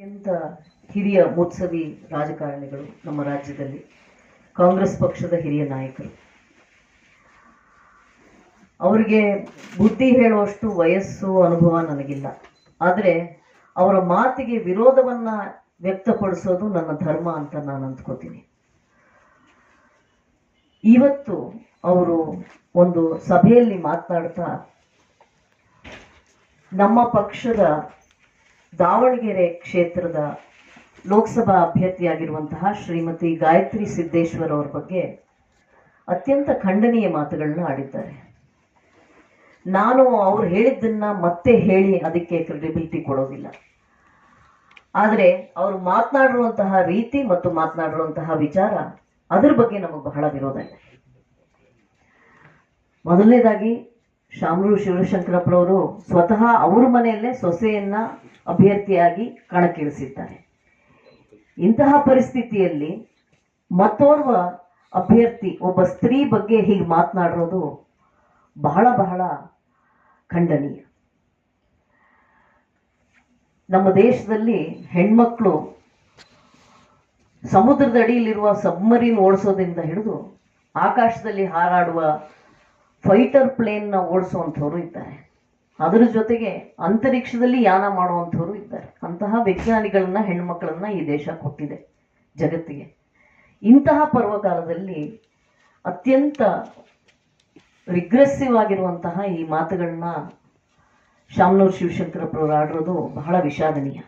ಅತ್ಯಂತ ಹಿರಿಯ ಮುತ್ಸದಿ ರಾಜಕಾರಣಿಗಳು ನಮ್ಮ ರಾಜ್ಯದಲ್ಲಿ, ಕಾಂಗ್ರೆಸ್ ಪಕ್ಷದ ಹಿರಿಯ ನಾಯಕರು. ಅವರಿಗೆ ಬುದ್ಧಿ ಹೇಳುವಷ್ಟು ವಯಸ್ಸು ಅನುಭವ ನನಗಿಲ್ಲ. ಆದರೆ ಅವರ ಮಾತಿಗೆ ವಿರೋಧವನ್ನ ವ್ಯಕ್ತಪಡಿಸೋದು ನನ್ನ ಧರ್ಮ ಅಂತ ನಾನು ಅಂದ್ಕೋತೀನಿ. ಇವತ್ತು ಅವರು ಒಂದು ಸಭೆಯಲ್ಲಿ ಮಾತನಾಡ್ತಾ ನಮ್ಮ ಪಕ್ಷದ ದಾವಣಗೆರೆ ಕ್ಷೇತ್ರದ ಲೋಕಸಭಾ ಅಭ್ಯರ್ಥಿಯಾಗಿರುವಂತಹ ಶ್ರೀಮತಿ ಗಾಯತ್ರಿ ಸಿದ್ದೇಶ್ವರ್ ಅವರ ಬಗ್ಗೆ ಅತ್ಯಂತ ಖಂಡನೀಯ ಮಾತುಗಳನ್ನ ಆಡಿದ್ದಾರೆ. ನಾನು ಅವ್ರು ಹೇಳಿದ್ದನ್ನ ಮತ್ತೆ ಹೇಳಿ ಅದಕ್ಕೆ ಕ್ರೆಡಿಬಿಲಿಟಿ ಕೊಡೋದಿಲ್ಲ. ಆದರೆ ಅವರು ಮಾತನಾಡಿರುವಂತಹ ರೀತಿ ಮತ್ತು ಮಾತನಾಡಿರುವಂತಹ ವಿಚಾರ, ಅದರ ಬಗ್ಗೆ ನಮಗೆ ಬಹಳ ವಿರೋಧ ಇದೆ. ಮೊದಲನೇದಾಗಿ ಶಾಮನೂರು ಶಿವಶಂಕರಪ್ಪರವರು ಸ್ವತಃ ಅವ್ರ ಮನೆಯಲ್ಲೇ ಸೊಸೆಯನ್ನ ಅಭ್ಯರ್ಥಿಯಾಗಿ ಕಣಕ್ಕಿಳಿಸಿದ್ದಾರೆ. ಇಂತಹ ಪರಿಸ್ಥಿತಿಯಲ್ಲಿ ಮತ್ತೋರ್ವ ಅಭ್ಯರ್ಥಿ, ಒಬ್ಬ ಸ್ತ್ರೀ ಬಗ್ಗೆ ಹೀಗೆ ಮಾತನಾಡಿರೋದು ಬಹಳ ಬಹಳ ಖಂಡನೀಯ. ನಮ್ಮ ದೇಶದಲ್ಲಿ ಹೆಣ್ಮಕ್ಳು ಸಮುದ್ರದ ಅಡಿಯಲ್ಲಿರುವ ಸಬ್ಮರೀನ್ ಓಡಿಸೋದ್ರಿಂದ ಹಿಡಿದು ಆಕಾಶದಲ್ಲಿ ಹಾರಾಡುವ ಫೈಟರ್ ಪ್ಲೇನ್ನ ಓಡಿಸುವಂಥವ್ರು ಇದ್ದಾರೆ. ಅದರ ಜೊತೆಗೆ ಅಂತರಿಕ್ಷದಲ್ಲಿ ಯಾನ ಮಾಡುವಂಥವ್ರು ಇದ್ದಾರೆ. ಅಂತಹ ವಿಜ್ಞಾನಿಗಳನ್ನ, ಹೆಣ್ಮಕ್ಳನ್ನ ಈ ದೇಶ ಕೊಟ್ಟಿದೆ ಜಗತ್ತಿಗೆ. ಇಂತಹ ಪರ್ವಕಾಲದಲ್ಲಿ ಅತ್ಯಂತ ರಿಗ್ರೆಸಿವ್ ಆಗಿರುವಂತಹ ಈ ಮಾತುಗಳನ್ನ ಶಾಮನೂರು ಶಿವಶಂಕರಪ್ಪರವರು ಆಡಿರೋದು ಬಹಳ ವಿಷಾದನೀಯ.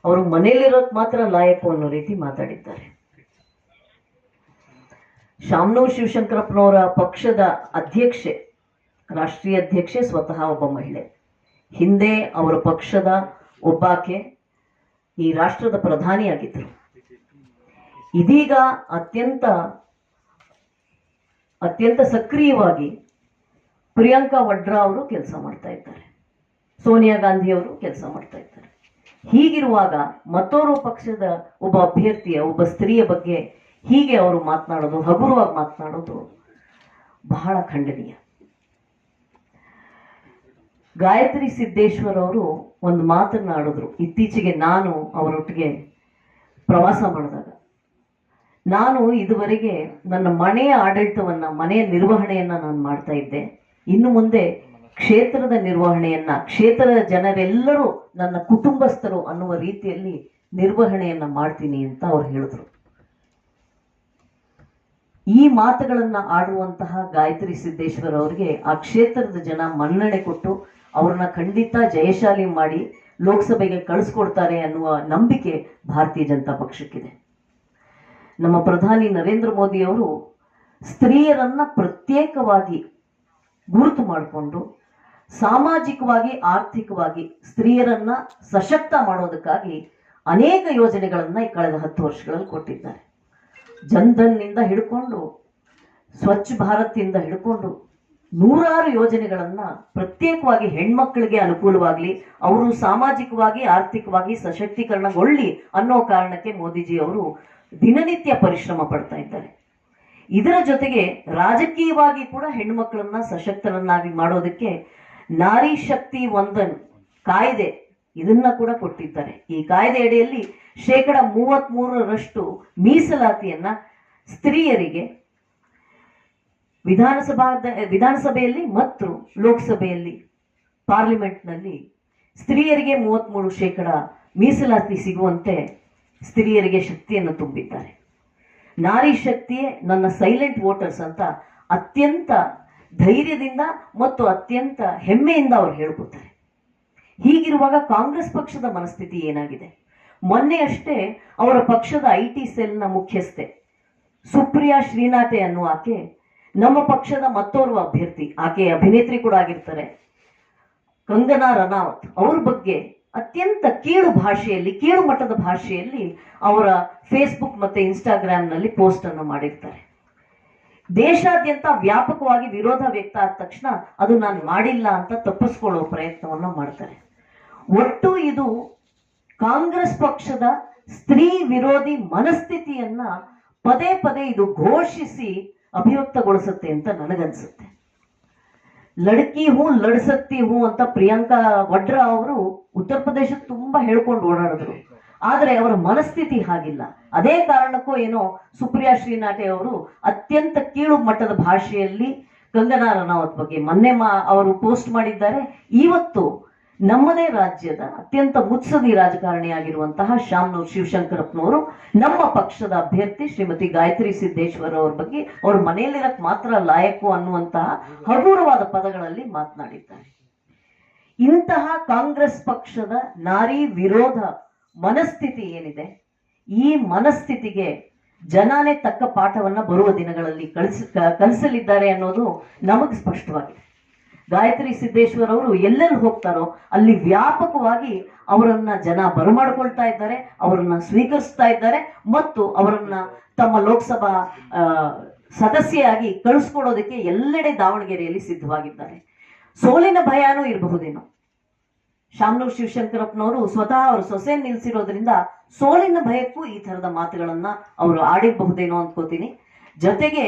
ಅವರು ಮನೆಯಲ್ಲಿರೋದು ಮಾತ್ರ ಲಾಯಕು ಅನ್ನೋ ರೀತಿ ಮಾತಾಡಿದ್ದಾರೆ. ಶಾಮನೂರು ಶಿವಶಂಕರಪ್ಪನವರ ಪಕ್ಷದ ಅಧ್ಯಕ್ಷೆ, ರಾಷ್ಟ್ರೀಯ ಅಧ್ಯಕ್ಷೆ ಸ್ವತಃ ಒಬ್ಬ ಮಹಿಳೆ. ಹಿಂದೆ ಅವರ ಪಕ್ಷದ ಒಬ್ಬಾಕೆ ಈ ರಾಷ್ಟ್ರದ ಪ್ರಧಾನಿಯಾಗಿದ್ದರು. ಇದೀಗ ಅತ್ಯಂತ ಸಕ್ರಿಯವಾಗಿ ಪ್ರಿಯಾಂಕಾ ವಡ್ರಾ ಅವರು ಕೆಲಸ ಮಾಡ್ತಾ ಇದ್ದಾರೆ, ಸೋನಿಯಾ ಗಾಂಧಿ ಅವರು ಕೆಲಸ ಮಾಡ್ತಾ ಇದ್ದಾರೆ. ಹೀಗಿರುವಾಗ ಮತ್ತೋರ್ವ ಪಕ್ಷದ ಒಬ್ಬ ಅಭ್ಯರ್ಥಿಯ, ಒಬ್ಬ ಸ್ತ್ರೀಯ ಬಗ್ಗೆ ಹೀಗೆ ಅವರು ಮಾತನಾಡೋದು, ಹಗುರವಾಗಿ ಮಾತನಾಡೋದು ಬಹಳ ಖಂಡನೀಯ. ಗಾಯತ್ರಿ ಸಿದ್ದೇಶ್ವರ್ ಅವರು ಒಂದು ಮಾತನ್ನ ಆಡಿದ್ರು. ಇತ್ತೀಚೆಗೆ ನಾನು ಅವರೊಟ್ಟಿಗೆ ಪ್ರವಾಸ ಮಾಡಿದಾಗ, ನಾನು ಇದುವರೆಗೆ ನನ್ನ ಮನೆಯ ಆಡಳಿತವನ್ನ, ಮನೆಯ ನಿರ್ವಹಣೆಯನ್ನ ನಾನು ಮಾಡ್ತಾ ಇದ್ದೆ. ಇನ್ನು ಮುಂದೆ ಕ್ಷೇತ್ರದ ನಿರ್ವಹಣೆಯನ್ನ, ಕ್ಷೇತ್ರದ ಜನರೆಲ್ಲರೂ ನನ್ನ ಕುಟುಂಬಸ್ಥರು ಅನ್ನುವ ರೀತಿಯಲ್ಲಿ ನಿರ್ವಹಣೆಯನ್ನ ಮಾಡ್ತೀನಿ ಅಂತ ಅವ್ರು ಹೇಳಿದ್ರು. ಈ ಮಾತುಗಳನ್ನ ಆಡುವಂತಹ ಗಾಯತ್ರಿ ಸಿದ್ದೇಶ್ವರ್ ಅವರಿಗೆ ಆ ಕ್ಷೇತ್ರದ ಜನ ಮನ್ನಣೆ ಕೊಟ್ಟು ಅವ್ರನ್ನ ಖಂಡಿತ ಜಯಶಾಲಿ ಮಾಡಿ ಲೋಕಸಭೆಗೆ ಕಳಿಸ್ಕೊಡ್ತಾರೆ ಅನ್ನುವ ನಂಬಿಕೆ ಭಾರತೀಯ ಜನತಾ ಪಕ್ಷಕ್ಕಿದೆ. ನಮ್ಮ ಪ್ರಧಾನಿ ನರೇಂದ್ರ ಮೋದಿ ಅವರು ಸ್ತ್ರೀಯರನ್ನ ಪ್ರತ್ಯೇಕವಾಗಿ ಗುರುತು ಮಾಡಿಕೊಂಡು ಸಾಮಾಜಿಕವಾಗಿ, ಆರ್ಥಿಕವಾಗಿ ಸ್ತ್ರೀಯರನ್ನ ಸಶಕ್ತ ಮಾಡೋದಕ್ಕಾಗಿ ಅನೇಕ ಯೋಜನೆಗಳನ್ನ ಈ ಕಳೆದ 10 ವರ್ಷಗಳಲ್ಲಿ ಕೊಟ್ಟಿದ್ದಾರೆ. ಜನ್ಧನ್ನಿಂದ ಹಿಡ್ಕೊಂಡು, ಸ್ವಚ್ಛ ಭಾರತ್ ಇಂದ ಹಿಡ್ಕೊಂಡು ನೂರಾರು ಯೋಜನೆಗಳನ್ನ ಪ್ರತ್ಯೇಕವಾಗಿ ಹೆಣ್ಮಕ್ಳಿಗೆ ಅನುಕೂಲವಾಗ್ಲಿ, ಅವರು ಸಾಮಾಜಿಕವಾಗಿ, ಆರ್ಥಿಕವಾಗಿ ಸಶಕ್ತೀಕರಣಗೊಳ್ಳಿ ಅನ್ನೋ ಕಾರಣಕ್ಕೆ ಮೋದಿಜಿ ಅವರು ದಿನನಿತ್ಯ ಪರಿಶ್ರಮ ಪಡ್ತಾ ಇದ್ದಾರೆ. ಇದರ ಜೊತೆಗೆ ರಾಜಕೀಯವಾಗಿ ಕೂಡ ಹೆಣ್ಣುಮಕ್ಕಳನ್ನ ಸಶಕ್ತರನ್ನಾಗಿ ಮಾಡೋದಕ್ಕೆ ನಾರಿ ಶಕ್ತಿ ವಂದನ್ ಕಾಯ್ದೆ ಇದನ್ನ ಕೂಡ ಕೊಟ್ಟಿದ್ದಾರೆ. ಈ ಕಾಯ್ದೆ ಅಡಿಯಲ್ಲಿ 33% ಮೀಸಲಾತಿಯನ್ನ ಸ್ತ್ರೀಯರಿಗೆ ವಿಧಾನಸಭೆಯಲ್ಲಿ ಮತ್ತು ಲೋಕಸಭೆಯಲ್ಲಿ, ಪಾರ್ಲಿಮೆಂಟ್ನಲ್ಲಿ ಸ್ತ್ರೀಯರಿಗೆ 33% ಮೀಸಲಾತಿ ಸಿಗುವಂತೆ ಸ್ತ್ರೀಯರಿಗೆ ಶಕ್ತಿಯನ್ನು ತುಂಬಿದ್ದಾರೆ. ನಾರಿ ಶಕ್ತಿಯೇ ನನ್ನ ಸೈಲೆಂಟ್ ವೋಟರ್ಸ್ ಅಂತ ಅತ್ಯಂತ ಧೈರ್ಯದಿಂದ ಮತ್ತು ಅತ್ಯಂತ ಹೆಮ್ಮೆಯಿಂದ ಅವರು ಹೇಳ್ಕೊತಾರೆ. ಹೀಗಿರುವಾಗ ಕಾಂಗ್ರೆಸ್ ಪಕ್ಷದ ಮನಸ್ಥಿತಿ ಏನಾಗಿದೆ? ಮೊನ್ನೆ ಅಷ್ಟೇ ಅವರ ಪಕ್ಷದ IT ಸೆಲ್ನ ಮುಖ್ಯಸ್ಥೆ ಸುಪ್ರಿಯಾ ಶ್ರೀನಾಥೆ ಅನ್ನುವ ಆಕೆ, ನಮ್ಮ ಪಕ್ಷದ ಮತ್ತೋರ್ವ ಅಭ್ಯರ್ಥಿ, ಆಕೆ ಅಭಿನೇತ್ರಿ ಕೂಡ ಆಗಿರ್ತಾರೆ, ಕಂಗನಾ ರನಾವತ್ ಅವ್ರ ಬಗ್ಗೆ ಅತ್ಯಂತ ಕೀಳು ಭಾಷೆಯಲ್ಲಿ, ಕೀಳು ಮಟ್ಟದ ಭಾಷೆಯಲ್ಲಿ ಅವರ ಫೇಸ್ಬುಕ್ ಮತ್ತೆ ಇನ್ಸ್ಟಾಗ್ರಾಮ್ನಲ್ಲಿ ಪೋಸ್ಟ್ ಅನ್ನು ಮಾಡಿರ್ತಾರೆ. ದೇಶಾದ್ಯಂತ ವ್ಯಾಪಕವಾಗಿ ವಿರೋಧ ವ್ಯಕ್ತ ಆದ ತಕ್ಷಣ ಅದು ನಾನು ಮಾಡಿಲ್ಲ ಅಂತ ತಪ್ಪಿಸ್ಕೊಳ್ಳೋ ಪ್ರಯತ್ನವನ್ನು ಮಾಡ್ತಾರೆ. ಒಟ್ಟು ಇದು ಕಾಂಗ್ರೆಸ್ ಪಕ್ಷದ ಸ್ತ್ರೀ ವಿರೋಧಿ ಮನಸ್ಥಿತಿಯನ್ನ ಪದೇ ಪದೇ ಇದು ಘೋಷಿಸಿ ಅಭಿವ್ಯಕ್ತಗೊಳಿಸುತ್ತೆ ಅಂತ ನನಗನ್ಸುತ್ತೆ. ಲಡ್ಕಿ ಹೂ ಲಡ್ಸಕ್ತಿ ಹೂ ಅಂತ ಪ್ರಿಯಾಂಕಾ ವಡ್ರಾ ಅವರು ಉತ್ತರ ಪ್ರದೇಶ ತುಂಬಾ ಹೇಳ್ಕೊಂಡು ಓಡಾಡಿದ್ರು. ಆದ್ರೆ ಅವರ ಮನಸ್ಥಿತಿ ಹಾಗಿಲ್ಲ. ಅದೇ ಕಾರಣಕ್ಕೂ ಏನೋ ಸುಪ್ರಿಯಾ ಶ್ರೀನಾಥೆ ಅವರು ಅತ್ಯಂತ ಕೀಳು ಮಟ್ಟದ ಭಾಷೆಯಲ್ಲಿ ಕಂಗನಾ ರನೌತ್ ಬಗ್ಗೆ ಮೊನ್ನೆ ಅವರು ಪೋಸ್ಟ್ ಮಾಡಿದ್ದಾರೆ. ಇವತ್ತು ನಮ್ಮದೇ ರಾಜ್ಯದ ಅತ್ಯಂತ ಮುತ್ಸದಿ ರಾಜಕಾರಣಿಯಾಗಿರುವಂತಹ ಶಾಮನೂರ್ ಶಿವಶಂಕರಪ್ಪನವರು ನಮ್ಮ ಪಕ್ಷದ ಅಭ್ಯರ್ಥಿ ಶ್ರೀಮತಿ ಗಾಯತ್ರಿ ಸಿದ್ದೇಶ್ವರ್ ಅವ್ರ ಬಗ್ಗೆ ಅವ್ರ ಮನೆಯಲ್ಲಿರಕ್ ಮಾತ್ರ ಲಾಯಕು ಅನ್ನುವಂತಹ ಹಗುರವಾದ ಪದಗಳಲ್ಲಿ ಮಾತನಾಡಿದ್ದಾರೆ. ಇಂತಹ ಕಾಂಗ್ರೆಸ್ ಪಕ್ಷದ ನಾರಿ ವಿರೋಧ ಮನಸ್ಥಿತಿ ಏನಿದೆ, ಈ ಮನಸ್ಥಿತಿಗೆ ಜನನೇ ತಕ್ಕ ಪಾಠವನ್ನ ಬರುವ ದಿನಗಳಲ್ಲಿ ಕಲಿಸಲಿದ್ದಾರೆ ಅನ್ನೋದು ನಮಗೆ ಸ್ಪಷ್ಟವಾಗಿದೆ. ಗಾಯತ್ರಿ ಸಿದ್ದೇಶ್ವರ್ ಅವರು ಎಲ್ಲೆಲ್ಲಿ ಹೋಗ್ತಾರೋ ಅಲ್ಲಿ ವ್ಯಾಪಕವಾಗಿ ಅವರನ್ನ ಜನ ಬರಮಾಡ್ಕೊಳ್ತಾ ಇದ್ದಾರೆ, ಅವರನ್ನ ಸ್ವೀಕರಿಸ್ತಾ ಇದ್ದಾರೆ ಮತ್ತು ಅವರನ್ನ ತಮ್ಮ ಲೋಕಸಭಾ ಸದಸ್ಯೆಯಾಗಿ ಕಳಿಸ್ಕೊಡೋದಕ್ಕೆ ಎಲ್ಲೆಡೆ ದಾವಣಗೆರೆಯಲ್ಲಿ ಸಿದ್ಧವಾಗಿದ್ದಾರೆ. ಸೋಲಿನ ಭಯನೂ ಇರಬಹುದೇನೋ. ಶಾಮನೂರ್ ಶಿವಶಂಕರಪ್ಪನವರು ಸ್ವತಃ ಅವರು ಸೊಸೆ ನಿಲ್ಸಿರೋದ್ರಿಂದ ಸೋಲಿನ ಭಯಕ್ಕೂ ಈ ತರದ ಮಾತುಗಳನ್ನ ಅವರು ಆಡಿರಬಹುದೇನೋ ಅನ್ಕೋತೀನಿ. ಜೊತೆಗೆ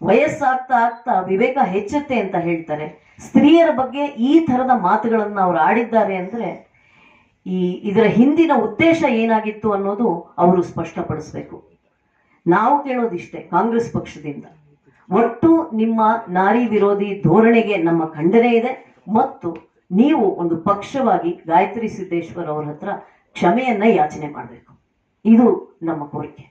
ವಯಸ್ಸಾಗ್ತಾ ಆಗ್ತಾ ವಿವೇಕ ಹೆಚ್ಚುತ್ತೆ ಅಂತ ಹೇಳ್ತಾರೆ. ಸ್ತ್ರೀಯರ ಬಗ್ಗೆ ಈ ತರದ ಮಾತುಗಳನ್ನ ಅವರು ಆಡಿದ್ದಾರೆ ಅಂದ್ರೆ ಇದರ ಹಿಂದಿನ ಉದ್ದೇಶ ಏನಾಗಿತ್ತು ಅನ್ನೋದು ಅವರು ಸ್ಪಷ್ಟಪಡಿಸ್ಬೇಕು. ನಾವು ಕೇಳೋದಿಷ್ಟೇ ಕಾಂಗ್ರೆಸ್ ಪಕ್ಷದಿಂದ, ಒಟ್ಟು ನಿಮ್ಮ ನಾರಿ ವಿರೋಧಿ ಧೋರಣೆಗೆ ನಮ್ಮ ಖಂಡನೆ ಇದೆ ಮತ್ತು ನೀವು ಒಂದು ಪಕ್ಷವಾಗಿ ಗಾಯತ್ರಿ ಸಿದ್ದೇಶ್ವರ್ ಅವರ ಹತ್ರ ಕ್ಷಮೆಯನ್ನ ಯಾಚನೆ ಮಾಡಬೇಕು. ಇದು ನಮ್ಮ ಕೋರಿಕೆ.